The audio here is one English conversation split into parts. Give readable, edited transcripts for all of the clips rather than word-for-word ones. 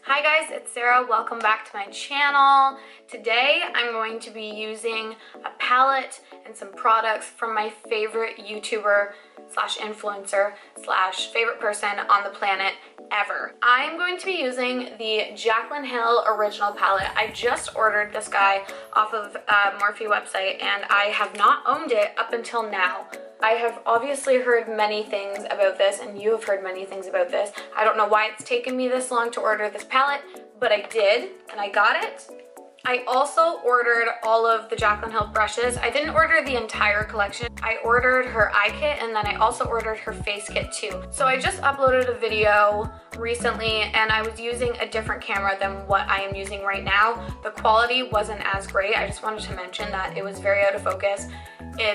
Hi guys, it's Sarah. Welcome back to my channel. Today I'm going to be using a palette and some products from my favorite YouTuber slash influencer slash favorite person on the planet ever. I'm going to be using the Jaclyn Hill original palette. I just ordered this guy off of MORPHE website and I have not owned it up until now. I have obviously heard many things about this and you have heard many things about this. I don't know why it's taken me this long to order this palette, but I did and I got it. I also ordered all of the Jaclyn Hill brushes. I didn't order the entire collection. I ordered her eye kit and then I also ordered her face kit too. So I just uploaded a video recently and I was using a different camera than what I am using right now. The quality wasn't as great. I just wanted to mention that it was very out of focus.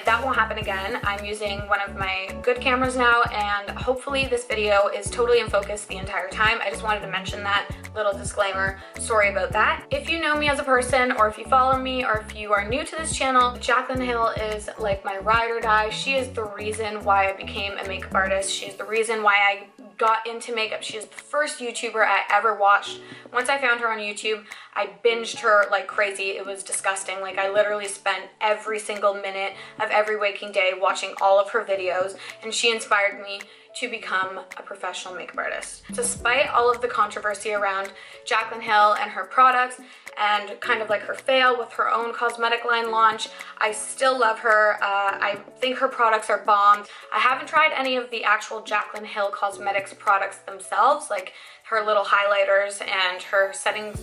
That won't happen again. I'm using one of my good cameras now and hopefully this video is totally in focus the entire time. I just wanted to mention that little disclaimer. Sorry about that. If you know me as a person or if you follow me or if you are new to this channel, Jaclyn Hill is like my ride or die. She is the reason why I became a makeup artist. She's the reason why I got into makeup. She is the first YouTuber I ever watched. Once I found her on YouTube, I binged her like crazy. It was disgusting. Like I literally spent every single minute of every waking day watching all of her videos and she inspired me to become a professional makeup artist. Despite all of the controversy around Jaclyn Hill and her products and kind of like her fail with her own cosmetic line launch, I still love her. I think her products are bomb. I haven't tried any of the actual Jaclyn Hill cosmetics products themselves, like her little highlighters and her setting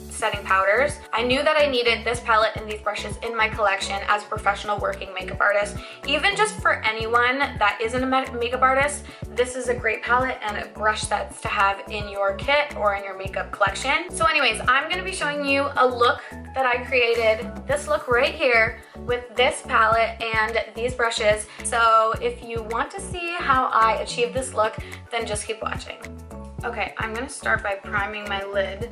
powders. I knew that I needed this palette and these brushes in my collection as a professional working makeup artist. Even just for anyone that isn't a makeup artist, this is a great palette and a brush that's to have in your kit or in your makeup collection. So anyways, I'm gonna be showing you a look that I created, this look right here with this palette and these brushes. So if you want to see how I achieve this look, then just keep watching. Okay, I'm gonna start by priming my lid.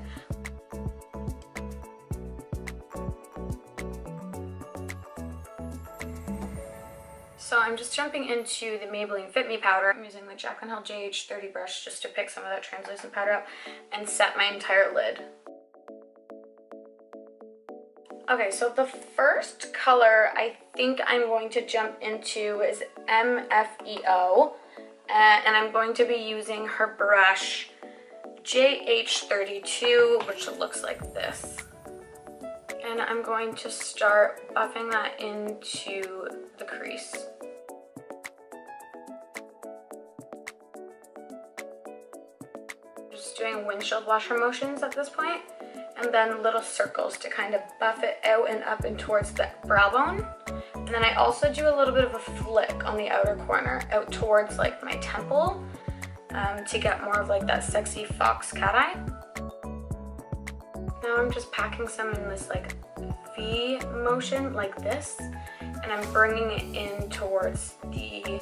So I'm just jumping into the Maybelline Fit Me powder. I'm using the Jaclyn Hill JH30 brush just to pick some of that translucent powder up and set my entire lid. Okay, so the first color I think I'm going to jump into is MFEO. And I'm going to be using her brush JH32, which looks like this. And I'm going to start buffing that into the crease. Just doing windshield washer motions at this point, and then little circles to kind of buff it out and up and towards the brow bone. And then I also do a little bit of a flick on the outer corner out towards like my temple to get more of like that sexy fox cat eye. Now I'm just packing some in this like V motion like this, and I'm bringing it in towards the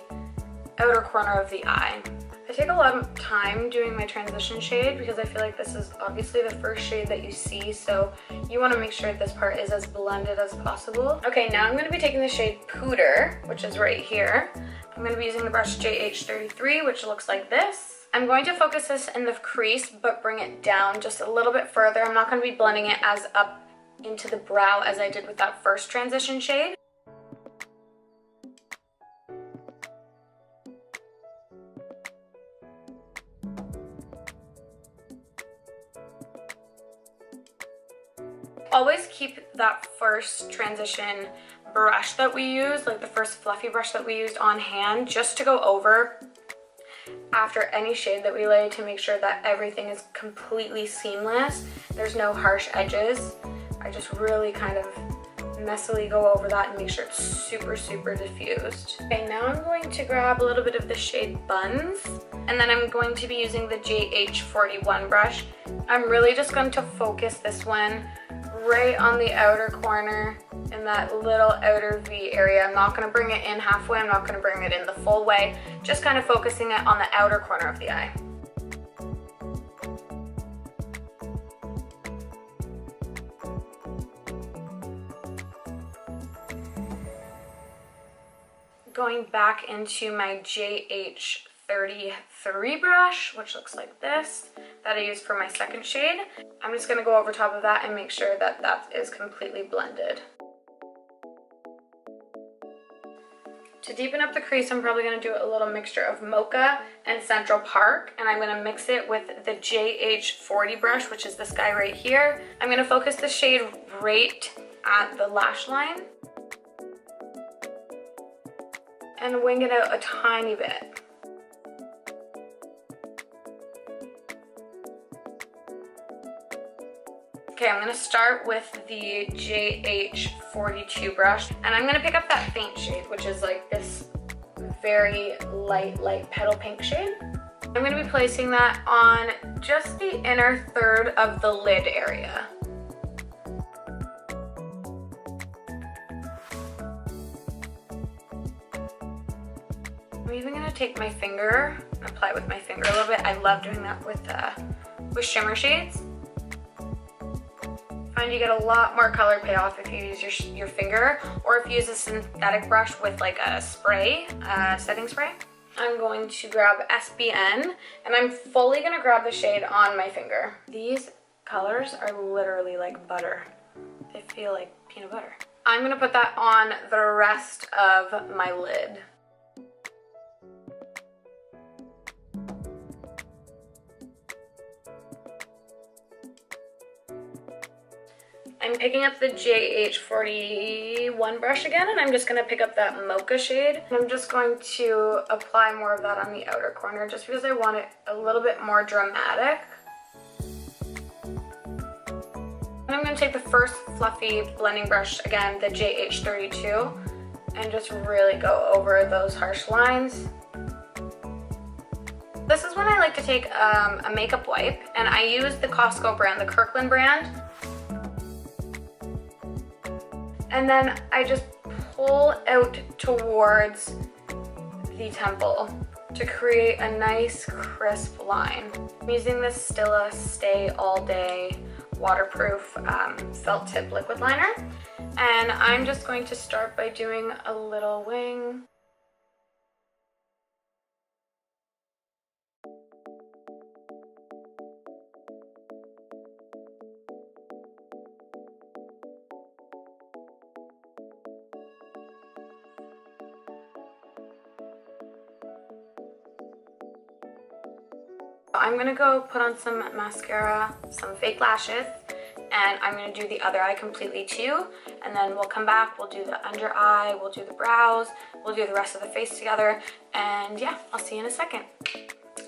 outer corner of the eye. I take a lot of time doing my transition shade because I feel like this is obviously the first shade that you see, so you want to make sure this part is as blended as possible. Okay, now I'm going to be taking the shade Pooter, which is right here. I'm going to be using the brush JH33, which looks like this. I'm going to focus this in the crease, but bring it down just a little bit further. I'm not going to be blending it as up into the brow as I did with that first transition shade. Always keep that first transition brush that we used, like the first fluffy brush that we used, on hand just to go over after any shade that we lay to make sure that everything is completely seamless. There's no harsh edges. I just really kind of messily go over that and make sure it's super, super diffused. Okay, now I'm going to grab a little bit of the shade Buns, and then I'm going to be using the JH41 brush. I'm really just going to focus this one right on the outer corner in that little outer V area. I'm not going to bring it in halfway, I'm not going to bring it in the full way, just kind of focusing it on the outer corner of the eye. Going back into my JH33 brush, which looks like this. that I used for my second shade. I'm just going to go over top of that and make sure that that is completely blended. To deepen up the crease, I'm probably going to do a little mixture of Mocha and Central Park, and I'm going to mix it with the JH40 brush, which is this guy right here. I'm going to focus the shade right at the lash line and wing it out a tiny bit. Okay, I'm gonna start with the JH42 brush, and I'm gonna pick up that faint shade, which is like this very light petal pink shade. I'm gonna be placing that on just the inner third of the lid area. I'm even gonna take my finger and apply it with my finger a little bit. I love doing that with shimmer shades. Find you get a lot more color payoff if you use your finger, or if you use a synthetic brush with like a spray, setting spray. I'm going to grab SBN, and I'm fully gonna grab the shade on my finger. These colors are literally like butter. They feel like peanut butter. I'm gonna put that on the rest of my lid. I'm picking up the JH41 brush again, and I'm just going to pick up that Mocha shade. And I'm just going to apply more of that on the outer corner just because I want it a little bit more dramatic. And I'm going to take the first fluffy blending brush, again, the JH32, and just really go over those harsh lines. This is when I like to take a makeup wipe, and I use the Costco brand, the Kirkland brand. And then I just pull out towards the temple to create a nice crisp line. I'm using this Stila Stay All Day waterproof felt tip liquid liner. And I'm just going to start by doing a little wing. I'm gonna go put on some mascara, some fake lashes, and I'm gonna do the other eye completely too. And then we'll come back, we'll do the under eye, we'll do the brows, we'll do the rest of the face together. And yeah, I'll see you in a second.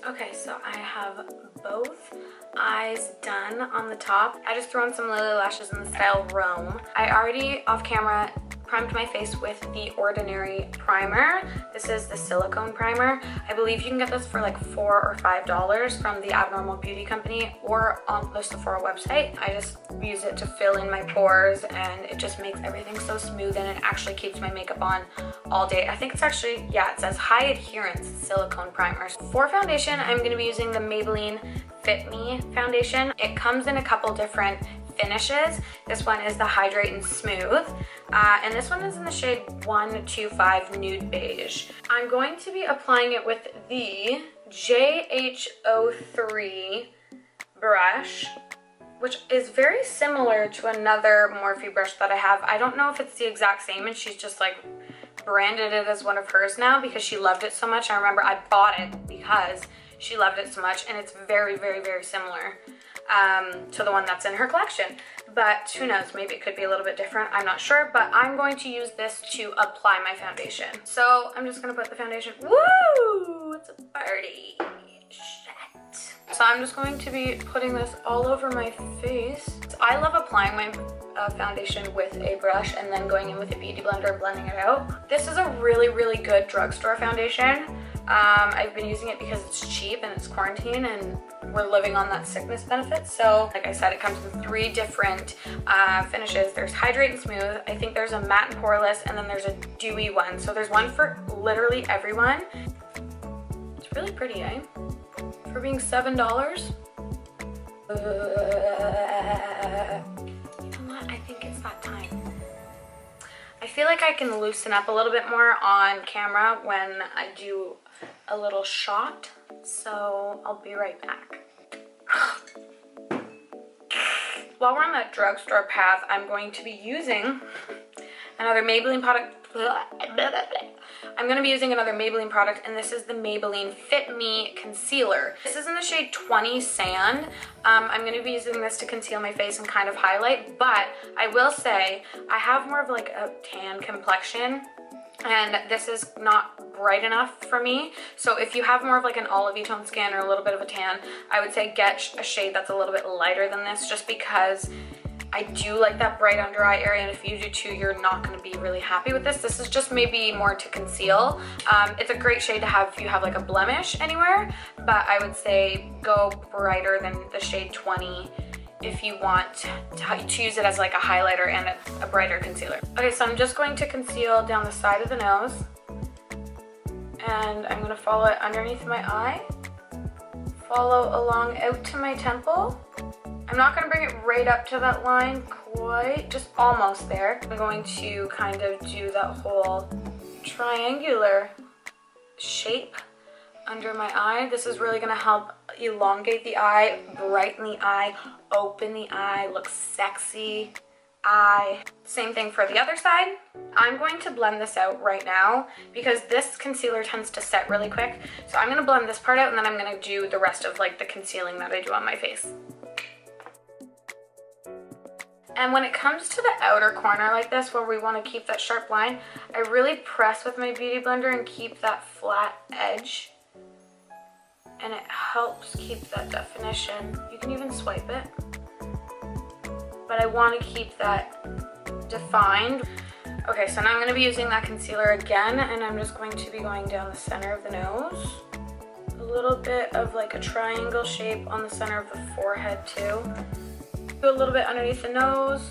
Okay, so I have both eyes done on the top. I just threw on some Lily lashes in the style Rome. I already, off camera, primed my face with the Ordinary primer. This is the silicone primer. I believe you can get this for like $4 or $5 from the Abnormal Beauty Company or on the Sephora website. I just use it to fill in my pores, and it just makes everything so smooth, and it actually keeps my makeup on all day. I think it's actually, yeah, it says high adherence silicone primer. For foundation, I'm gonna be using the Maybelline Fit Me foundation. It comes in a couple different finishes. This one is the Hydrate and Smooth, and this one is in the shade 125 Nude Beige. I'm going to be applying it with the JH03 brush, which is very similar to another Morphe brush that I have. I don't know if it's the exact same, and she's just like branded it as one of hers now because she loved it so much. I remember I bought it because she loved it so much, and it's very, very, very similar to the one that's in her collection. But who knows, maybe it could be a little bit different, I'm not sure. But I'm going to use this to apply my foundation. So I'm just gonna put the foundation, woo, it's a party, shit. So I'm just going to be putting this all over my face. I love applying my foundation with a brush and then going in with a beauty blender and blending it out. This is a really, really good drugstore foundation. I've been using it because it's cheap and it's quarantine and we're living on that sickness benefit. So like I said, it comes in 3 different finishes. There's Hydrate and Smooth, I think there's a matte and poreless, and then there's a dewy one. So there's one for literally everyone. It's really pretty, eh? For being $7. You know what? I think it's that time. I feel like I can loosen up a little bit more on camera when I do a little shot, so I'll be right back. While we're on that drugstore path, I'm going to be using another Maybelline product. I'm going to be using another Maybelline product, and this is the Maybelline Fit Me Concealer. This is in the shade 20 Sand. I'm going to be using this to conceal my face and kind of highlight, but I will say I have more of like a tan complexion, and this is not bright enough for me. So if you have more of like an olivey tone skin or a little bit of a tan, I would say get a shade that's a little bit lighter than this, just because I do like that bright under eye area, and if you do too, you're not going to be really happy with this. This is just maybe more to conceal. It's a great shade to have if you have like a blemish anywhere, but I would say go brighter than the shade 20 if you want to use it as like a highlighter and a brighter concealer. Okay, so I'm just going to conceal down the side of the nose, and I'm going to follow it underneath my eye, follow along out to my temple. I'm not going to bring it right up to that line quite, just almost there. I'm going to kind of do that whole triangular shape under my eye. This is really going to help elongate the eye, brighten the eye, open the eye, look sexy eye. Same thing for the other side. I'm going to blend this out right now because this concealer tends to set really quick. So I'm going to blend this part out, and then I'm going to do the rest of like the concealing that I do on my face. And when it comes to the outer corner like this, where we want to keep that sharp line, I really press with my beauty blender and keep that flat edge. And it helps keep that definition. You can even swipe it. But I want to keep that defined. Okay, so now I'm going to be using that concealer again, and I'm just going to be going down the center of the nose. A little bit of like a triangle shape on the center of the forehead too. Do a little bit underneath the nose.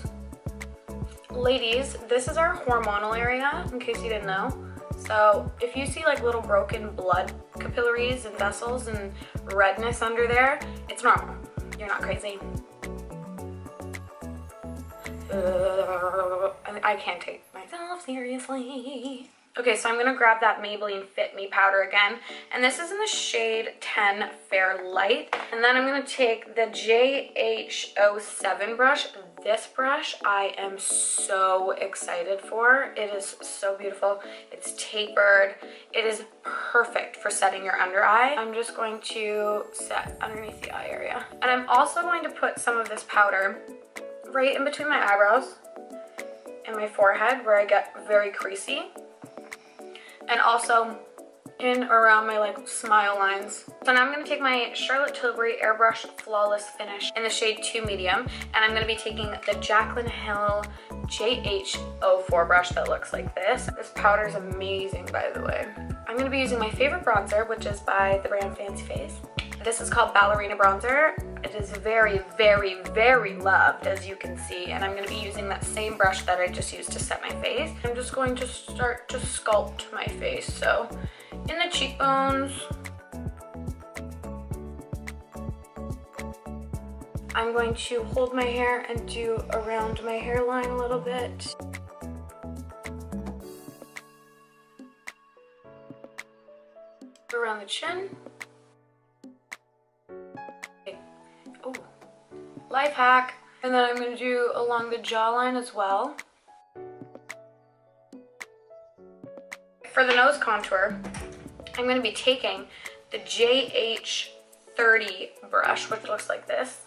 Ladies, this is our hormonal area, in case you didn't know. So if you see like little broken blood capillaries and vessels and redness under there, it's normal. You're not crazy. I can't take myself seriously. Okay, so I'm going to grab that Maybelline Fit Me powder again, and this is in the shade 10 Fair Light. And then I'm going to take the JH07 brush. This brush I am so excited for. It is so beautiful. It's tapered. It is perfect for setting your under eye. I'm just going to set underneath the eye area. And I'm also going to put some of this powder right in between my eyebrows and my forehead where I get very creasy. And also in around my like smile lines. So now I'm going to take my Charlotte Tilbury Airbrush Flawless Finish in the shade 2 Medium, and I'm going to be taking the Jaclyn Hill JH04 brush that looks like this. This powder is amazing, by the way. I'm going to be using my favorite bronzer, which is by the brand Fancy Face. This is called Ballerina Bronzer. It is very, very, very loved, as you can see, and I'm going to be using that same brush that I just used to set my face. I'm just going to start to sculpt my face. So in the cheekbones, I'm going to hold my hair and do around my hairline a little bit. Around the chin. Oh, life hack. And then I'm going to do along the jawline as well. For the nose contour, I'm going to be taking the JH30 brush, which looks like this.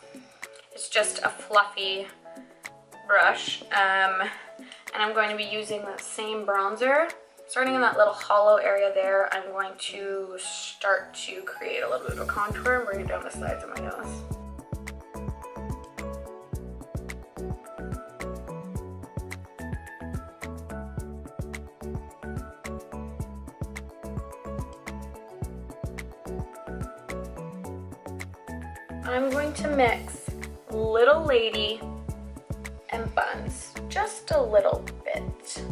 It's just a fluffy brush. And I'm going to be using that same bronzer. Starting in that little hollow area there, I'm going to start to create a little bit of a contour and bring it down the sides of my nose. I'm going to mix Little Lady and Buns, just a little bit.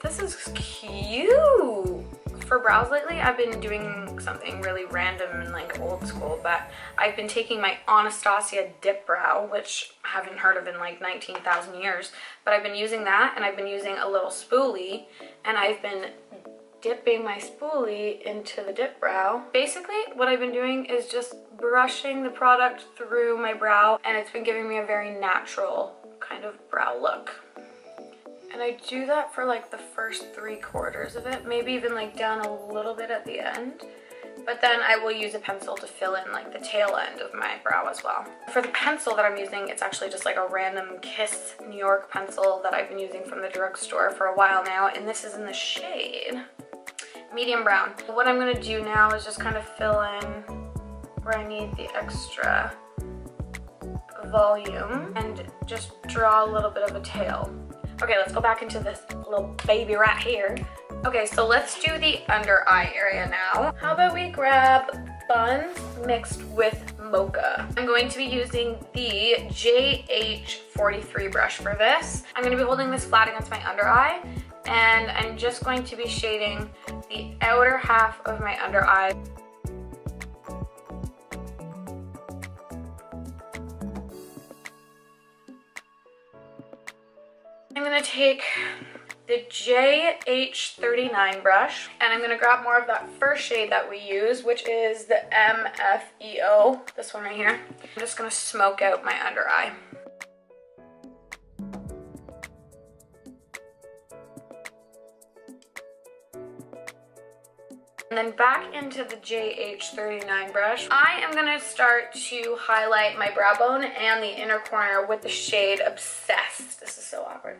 This is cute. For brows lately, I've been doing something really random and like old school, but I've been taking my Anastasia Dip Brow, which I haven't heard of in like 19,000 years, but I've been using that, and I've been using a little spoolie, and I've been dipping my spoolie into the dip brow. Basically, what I've been doing is just brushing the product through my brow, and it's been giving me a very natural kind of brow look. And I do that for like the first 3/4 of it, maybe even like down a little bit at the end. But then I will use a pencil to fill in like the tail end of my brow as well. For the pencil that I'm using, it's actually just like a random Kiss New York pencil that I've been using from the drugstore for a while now, and this is in the shade medium brown. What I'm gonna do now is just kind of fill in where I need the extra volume and just draw a little bit of a tail. Okay, let's go back into this little baby right here. Okay, so let's do the under eye area now. How about we grab buns mixed with mocha? I'm going to be using the JH43 brush for this. I'm going to be holding this flat against my under eye, and I'm just going to be shading the outer half of my under eye. I'm going to take the JH39 brush, and I'm going to grab more of that first shade that we use, which is the MFEO, this one right here. I'm just going to smoke out my under eye. And then back into the JH39 brush, I am going to start to highlight my brow bone and the inner corner with the shade Obsessed. This is so awkward.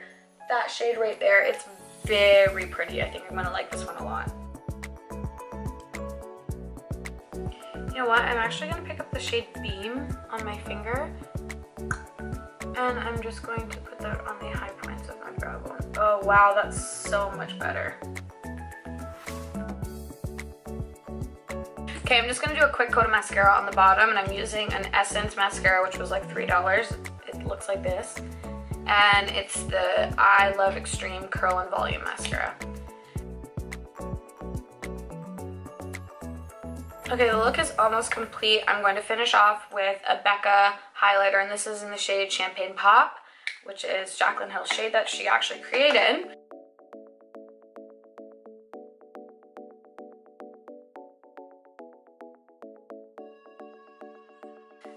That shade right there, it's very pretty. I think I'm going to like this one a lot. You know what? I'm actually going to pick up the shade Beam on my finger, and I'm just going to put that on the high points of my brow bone. Oh wow, that's so much better. Okay, I'm just going to do a quick coat of mascara on the bottom, and I'm using an Essence mascara, which was like $3. It looks like this. And it's the I Love Extreme Curl and Volume Mascara. Okay, the look is almost complete. I'm going to finish off with a Becca highlighter, and this is in the shade Champagne Pop, which is Jaclyn Hill's shade that she actually created.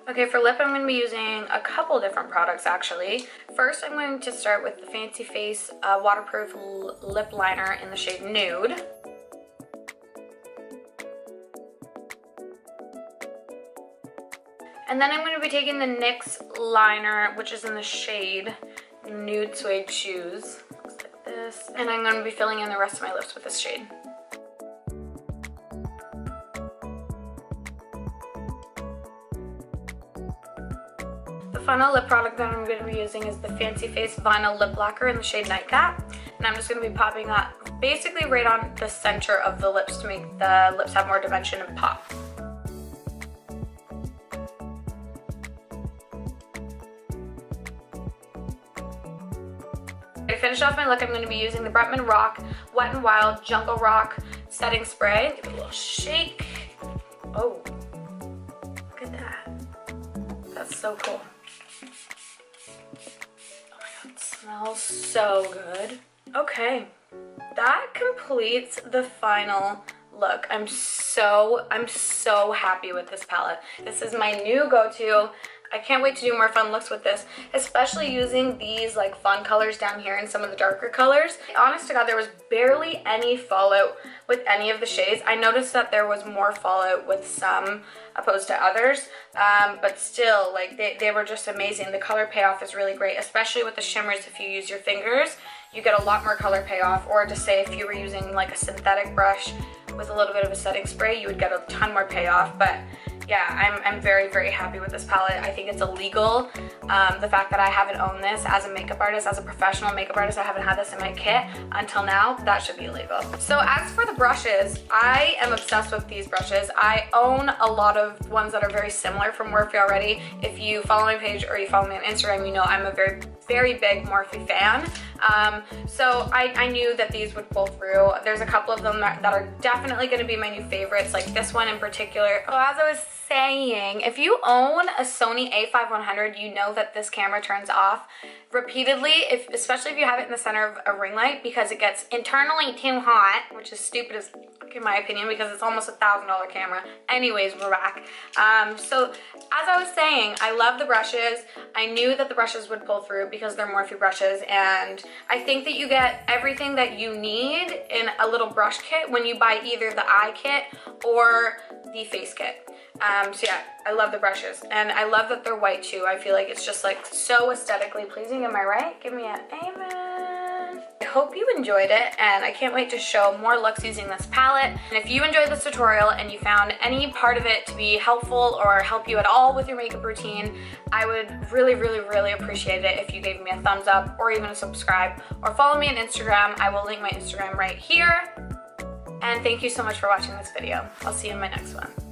Okay, for lip, I'm going to be using a couple different products actually. First, I'm going to start with the Fancy Face waterproof lip liner in the shade Nude. And then I'm going to be taking the NYX liner, which is in the shade Nude Suede Shoes. Looks like this. And I'm going to be filling in the rest of my lips with this shade. The final lip product that I'm going to be using is the Fancy Face Vinyl Lip Lacquer in the shade Nightcap. And I'm just going to be popping that basically right on the center of the lips to make the lips have more dimension and pop. To finish off my look, I'm going to be using the Bretman Rock Wet n Wild Jungle Rock Setting Spray. Give it a little shake. Oh, look at that. That's so cool. Smells so good. Okay, that completes the final look. I'm so happy with this palette. This is my new go-to. I can't wait to do more fun looks with this, especially using these like fun colors down here and some of the darker colors. Honest to God, there was barely any fallout with any of the shades. I noticed that there was more fallout with some opposed to others, but still, like they were just amazing. The color payoff is really great, especially with the shimmers. If you use your fingers, you get a lot more color payoff, or to say if you were using like a synthetic brush with a little bit of a setting spray, you would get a ton more payoff. But yeah, I'm very happy with this palette. I think it's illegal. The fact that I haven't owned this as a makeup artist, as a professional makeup artist, I haven't had this in my kit until now. That should be illegal. So as for the brushes, I am obsessed with these brushes. I own a lot of ones that are very similar from Morphe already. If you follow my page or you follow me on Instagram, you know I'm a very big Morphe fan. So I knew that these would pull through. There's a couple of them that are definitely going to be my new favorites, like this one in particular. So as I was saying, if you own a Sony a5100, you know that this camera turns off repeatedly, especially if you have it in the center of a ring light, because it gets internally too hot, which is stupid as in my opinion, because it's almost $1,000 camera. Anyways, we're back. So as I was saying, I love the brushes. I knew that the brushes would pull through because they're Morphe brushes, and I think that you get everything that you need in a little brush kit when you buy either the eye kit or the face kit. So yeah, I love the brushes, and I love that they're white too. I feel like it's just like so aesthetically pleasing. Am I right? Give me an amen. I hope you enjoyed it, and I can't wait to show more looks using this palette. And if you enjoyed this tutorial and you found any part of it to be helpful or help you at all with your makeup routine, I would really, really, really appreciate it if you gave me a thumbs up or even a subscribe, or follow me on Instagram. I will link my Instagram right here. And thank you so much for watching this video. I'll see you in my next one.